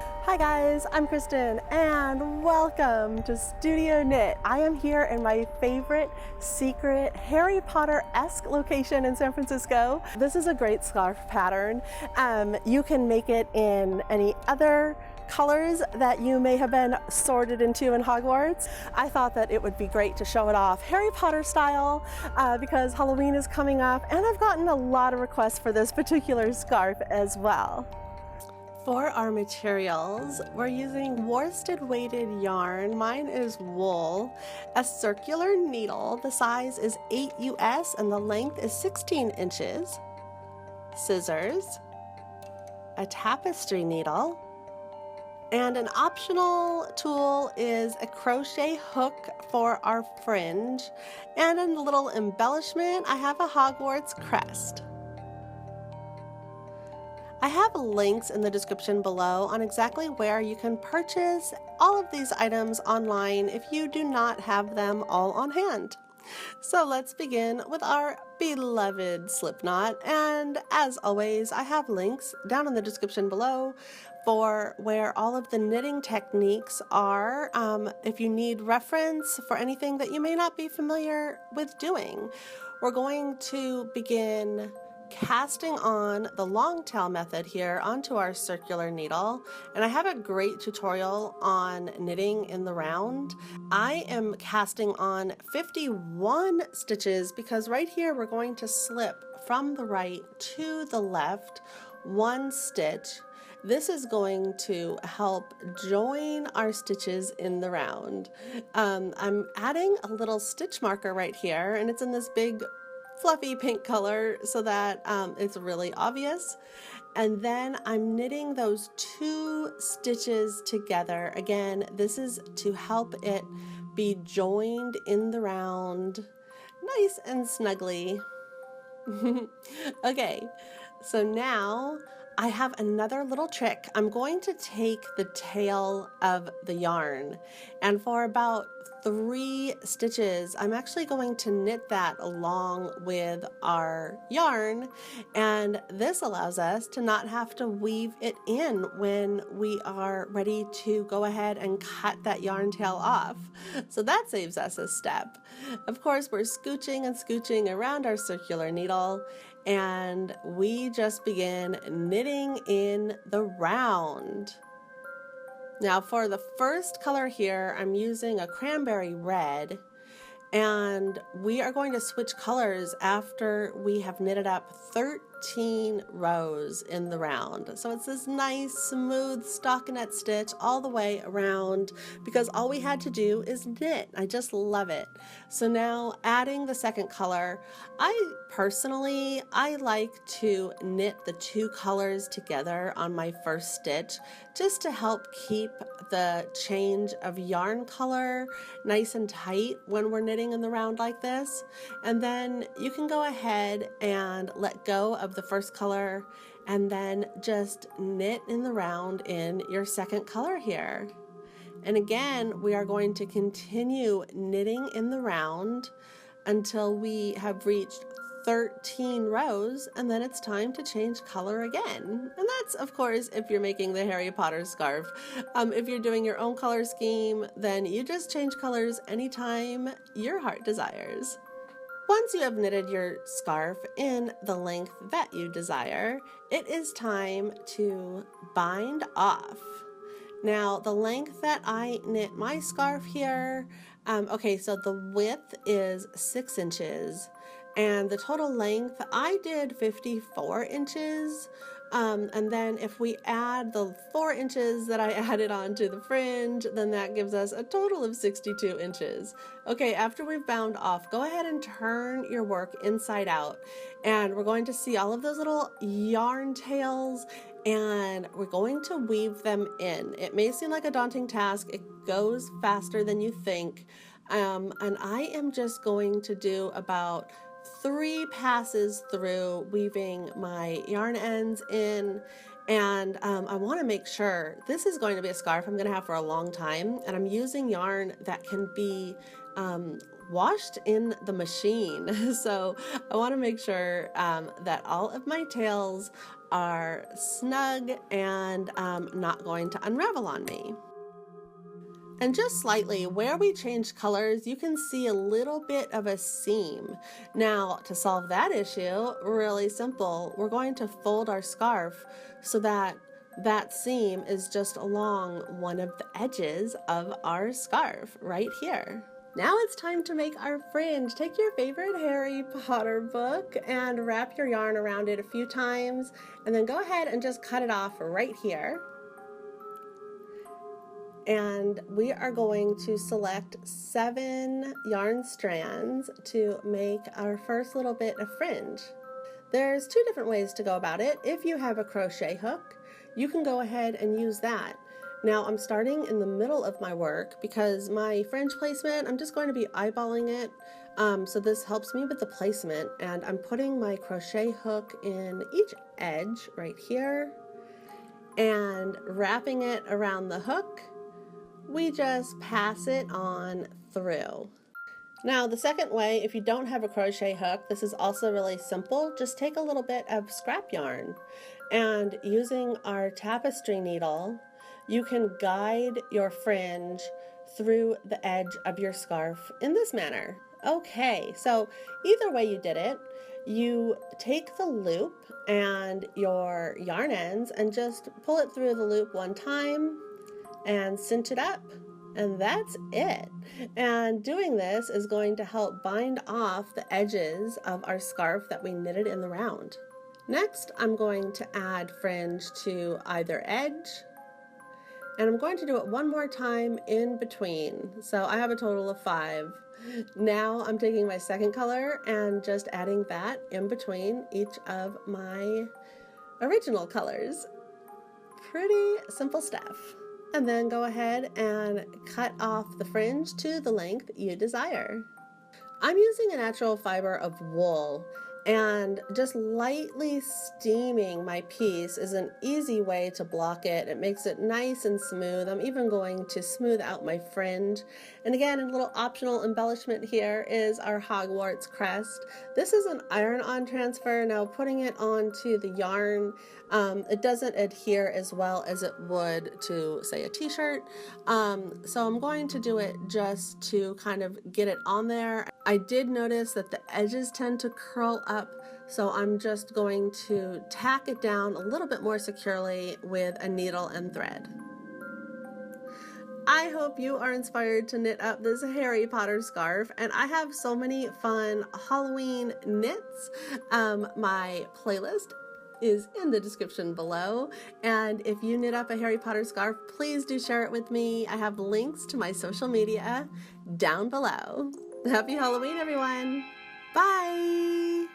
Hi guys, I'm Kristen and welcome to Studio Knit. I am here in my favorite secret Harry Potter-esque location in San Francisco. This is a great scarf pattern. You can make it in any other colors that you may have been sorted into in Hogwarts. I thought that it would be great to show it off Harry Potter style because Halloween is coming up and I've gotten a lot of requests for this particular scarf as well. For our materials, we're using worsted weighted yarn. Mine is wool, a circular needle. The size is 8 US and the length is 16 inches. Scissors, a tapestry needle, and an optional tool is a crochet hook for our fringe. And a little embellishment, I have a Hogwarts crest. I have links in the description below on exactly where you can purchase all of these items online if you do not have them all on hand. So let's begin with our beloved slipknot, and as always I have links down in the description below for where all of the knitting techniques are if you need reference for anything that you may not be familiar with doing. We're going to begin casting on the long tail method here onto our circular needle, and I have a great tutorial on knitting in the round. I am casting on 51 stitches because right here we're going to slip from the right to the left 1 stitch. This is going to help join our stitches in the round. I'm adding a little stitch marker right here, and it's in this big fluffy pink color so that it's really obvious. And then I'm knitting those 2 stitches together. Again, this is to help it be joined in the round nice and snugly. Okay, so now I have another little trick. I'm going to take the tail of the yarn, and for about 3 stitches I'm actually going to knit that along with our yarn, and this allows us to not have to weave it in when we are ready to go ahead and cut that yarn tail off. So that saves us a step. Of course, we're scooching and scooching around our circular needle, and we just begin knitting in the round. Now for the first color here, I'm using a cranberry red, and we are going to switch colors after we have knitted up 13 rows in the round. So it's this nice smooth stockinette stitch all the way around because all we had to do is knit. I just love it. So now adding the second color, I personally like to knit the 2 colors together on my first stitch just to help keep the change of yarn color nice and tight when we're knitting in the round like this. And then you can go ahead and let go of the first color and then just knit in the round in your second color here. And again, we are going to continue knitting in the round until we have reached 13 rows, and then it's time to change color again. And that's, of course, if you're making the Harry Potter scarf. If you're doing your own color scheme, then you just change colors anytime your heart desires. Once you have knitted your scarf in the length that you desire, it is time to bind off. Now, the length that I knit my scarf here, okay, so the width is 6 inches, and the total length, I did 54 inches. And then if we add the 4 inches that I added on to the fringe, then that gives us a total of 62 inches. Okay, after we've bound off, go ahead and turn your work inside out, and we're going to see all of those little yarn tails, and we're going to weave them in. It may seem like a daunting task. It goes faster than you think. And I am just going to do about 3 passes through weaving my yarn ends in, and I want to make sure this is going to be a scarf I'm going to have for a long time, and I'm using yarn that can be washed in the machine. So I want to make sure that all of my tails are snug and not going to unravel on me. And just slightly, where we changed colors, you can see a little bit of a seam. Now, to solve that issue, really simple, we're going to fold our scarf so that that seam is just along one of the edges of our scarf right here. Now it's time to make our fringe. Take your favorite Harry Potter book and wrap your yarn around it a few times, and then go ahead and just cut it off right here. And we are going to select 7 yarn strands to make our first little bit of fringe. There's 2 different ways to go about it. If you have a crochet hook, you can go ahead and use that. Now I'm starting in the middle of my work because my fringe placement, I'm just going to be eyeballing it. So this helps me with the placement, and I'm putting my crochet hook in each edge right here and wrapping it around the hook. We just pass it on through. Now the second way, if you don't have a crochet hook, this is also really simple. Just take a little bit of scrap yarn, and using our tapestry needle, you can guide your fringe through the edge of your scarf in this manner. Okay, so either way you did it, you take the loop and your yarn ends and just pull it through the loop one time and cinch it up, and that's it. And doing this is going to help bind off the edges of our scarf that we knitted in the round. Next, I'm going to add fringe to either edge, and I'm going to do it one more time in between. So I have a total of 5. Now I'm taking my second color and just adding that in between each of my original colors. Pretty simple stuff. And then go ahead and cut off the fringe to the length you desire. I'm using a natural fiber of wool, and just lightly steaming my piece is an easy way to block it. It makes it nice and smooth. I'm even going to smooth out my fringe. And again, a little optional embellishment here is our Hogwarts crest. This is an iron-on transfer. Now putting it onto the yarn, it doesn't adhere as well as it would to, say, a t-shirt. So I'm going to do it just to kind of get it on there. I did notice that the edges tend to curl up, so I'm just going to tack it down a little bit more securely with a needle and thread. I hope you are inspired to knit up this Harry Potter scarf, and I have so many fun Halloween knits. My playlist is in the description below, and if you knit up a Harry Potter scarf, please do share it with me. I have links to my social media down below. Happy Halloween, everyone! Bye!